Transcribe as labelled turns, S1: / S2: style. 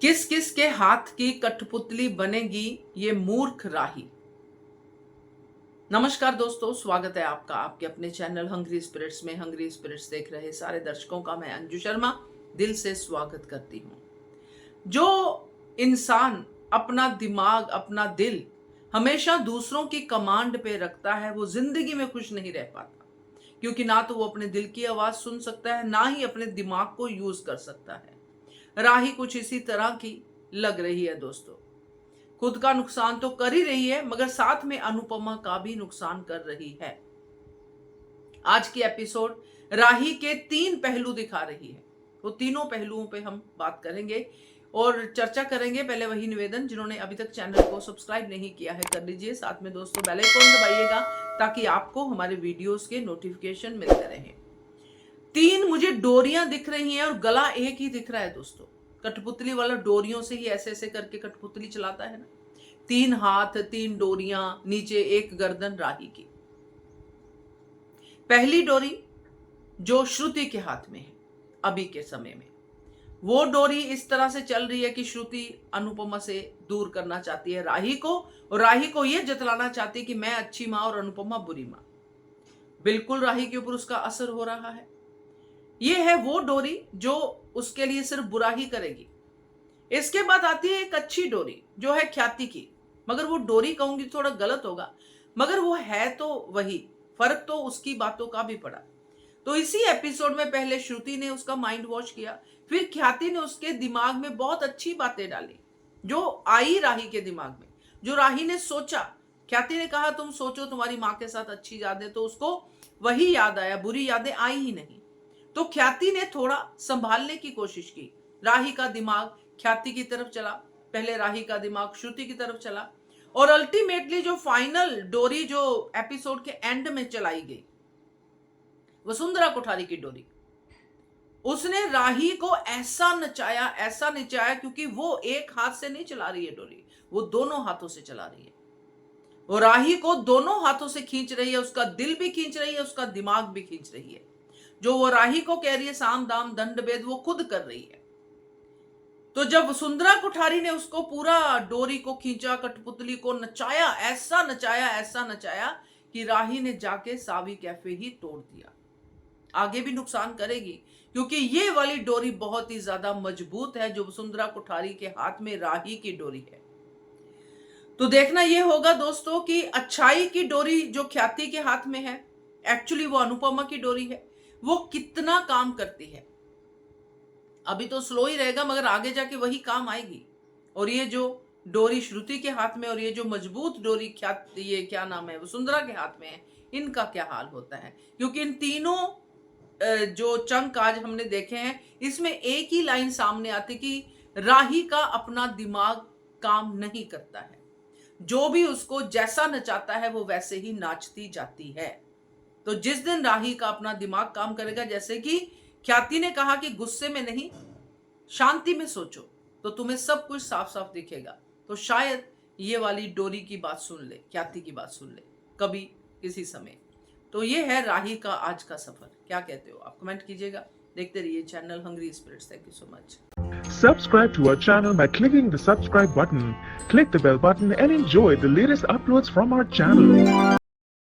S1: किस किस के हाथ की कठपुतली बनेगी ये मूर्ख राही। नमस्कार दोस्तों, स्वागत है आपका आपके अपने चैनल हंग्री स्पिरिट्स में। हंग्री स्पिरिट्स देख रहे सारे दर्शकों का मैं अंजू शर्मा दिल से स्वागत करती हूं। जो इंसान अपना दिमाग, अपना दिल हमेशा दूसरों की कमांड पे रखता है, वो जिंदगी में खुश नहीं रह पाता, क्योंकि ना तो वो अपने दिल की आवाज सुन सकता है, ना ही अपने दिमाग को यूज कर सकता है। राही कुछ इसी तरह की लग रही है दोस्तों। खुद का नुकसान तो कर ही रही है, मगर साथ में अनुपमा का भी नुकसान कर रही है। आज की एपिसोड राही के 3 पहलू दिखा रही है। वो तीनों पहलुओं पे हम बात करेंगे और चर्चा करेंगे। पहले वही निवेदन, जिन्होंने अभी तक चैनल को सब्सक्राइब नहीं किया है कर लीजिए। साथ में दोस्तों बेल आइकन दबाइएगा ताकि आपको हमारे वीडियोस के नोटिफिकेशन मिलते रहें। 3 मुझे डोरियां दिख रही हैं और गला एक ही दिख रहा है दोस्तों। कठपुतली वाला डोरियों से ही ऐसे ऐसे करके कठपुतली चलाता है ना। 3 हाथ, 3 डोरियां, नीचे एक गर्दन राही की। पहली डोरी जो श्रुति के हाथ में है अभी के समय में, वो डोरी इस तरह से चल रही है कि श्रुति अनुपमा से दूर करना चाहती है राही को, और राही को यह जतलाना चाहती है कि मैं अच्छी मां और अनुपमा बुरी मां। बिल्कुल राही के ऊपर उसका असर हो रहा है। ये है वो डोरी जो उसके लिए सिर्फ बुरा ही करेगी। इसके बाद आती है एक अच्छी डोरी जो है ख्याति की, मगर वो डोरी कहूंगी थोड़ा गलत होगा, मगर वो है तो वही, फर्क तो उसकी बातों का भी पड़ा। तो इसी एपिसोड में पहले श्रुति ने उसका माइंड वॉश किया, फिर ख्याति ने उसके दिमाग में बहुत अच्छी बातें डाली जो आई राही के दिमाग में, जो राही ने सोचा। ख्याति ने कहा तुम सोचो तुम्हारी माँ के साथ अच्छी यादें, तो उसको वही याद आया, बुरी यादें आई ही नहीं। तो ख्याति ने थोड़ा संभालने की कोशिश की। राही का दिमाग ख्याति की तरफ चला, पहले राही का दिमाग श्रुति की तरफ चला, और अल्टीमेटली जो फाइनल डोरी जो एपिसोड के एंड में चलाई गई, वसुंधरा कोठारी की डोरी, उसने राही को ऐसा नचाया, क्योंकि वो एक हाथ से नहीं चला रही है डोरी, वो दोनों हाथों से चला रही है। वो राही को दोनों हाथों से खींच रही है, उसका दिल भी खींच रही है, उसका दिमाग भी खींच रही है। जो वो राही को कह रही है साम दाम दंड भेद, वो खुद कर रही है। तो जब वसुंधरा कोठारी ने उसको पूरा डोरी को खींचा, कठपुतली को नचाया, ऐसा नचाया कि राही ने जाके सावी कैफे ही तोड़ दिया। आगे भी नुकसान करेगी, क्योंकि ये वाली डोरी बहुत ही ज्यादा मजबूत है जो वसुंधरा कोठारी के हाथ में राही की डोरी है। तो देखना यह होगा दोस्तों कि अच्छाई की डोरी जो ख्याति के हाथ में है, एक्चुअली वो अनुपमा की डोरी है, वो कितना काम करती है। अभी तो स्लो ही रहेगा, मगर आगे जाके वही काम आएगी। और ये जो डोरी श्रुति के हाथ में और ये जो मजबूत डोरी ये क्या नाम है, वसुंधरा के हाथ में है, इनका क्या हाल होता है। क्योंकि इन तीनों जो चंक आज हमने देखे हैं, इसमें एक ही लाइन सामने आती कि राही का अपना दिमाग काम नहीं करता है। जो भी उसको जैसा नचाता है वो वैसे ही नाचती जाती है। तो जिस दिन राही का अपना दिमाग काम करेगा, जैसे कि ख्याति ने कहा कि गुस्से में नहीं शांति में सोचो, तो तुम्हें सब कुछ साफ साफ दिखेगा। तो शायद ये वाली डोरी की बात सुन ले, ख्याति की बात सुन ले कभी किसी समय। तो ये है राही का आज का सफर। क्या कहते हो आप, कमेंट कीजिएगा। देखते रहिए channel hungry spirits. Thank you so much.
S2: Subscribe to our channel by clicking the subscribe button. Click the bell button and enjoy the latest uploads from our channel.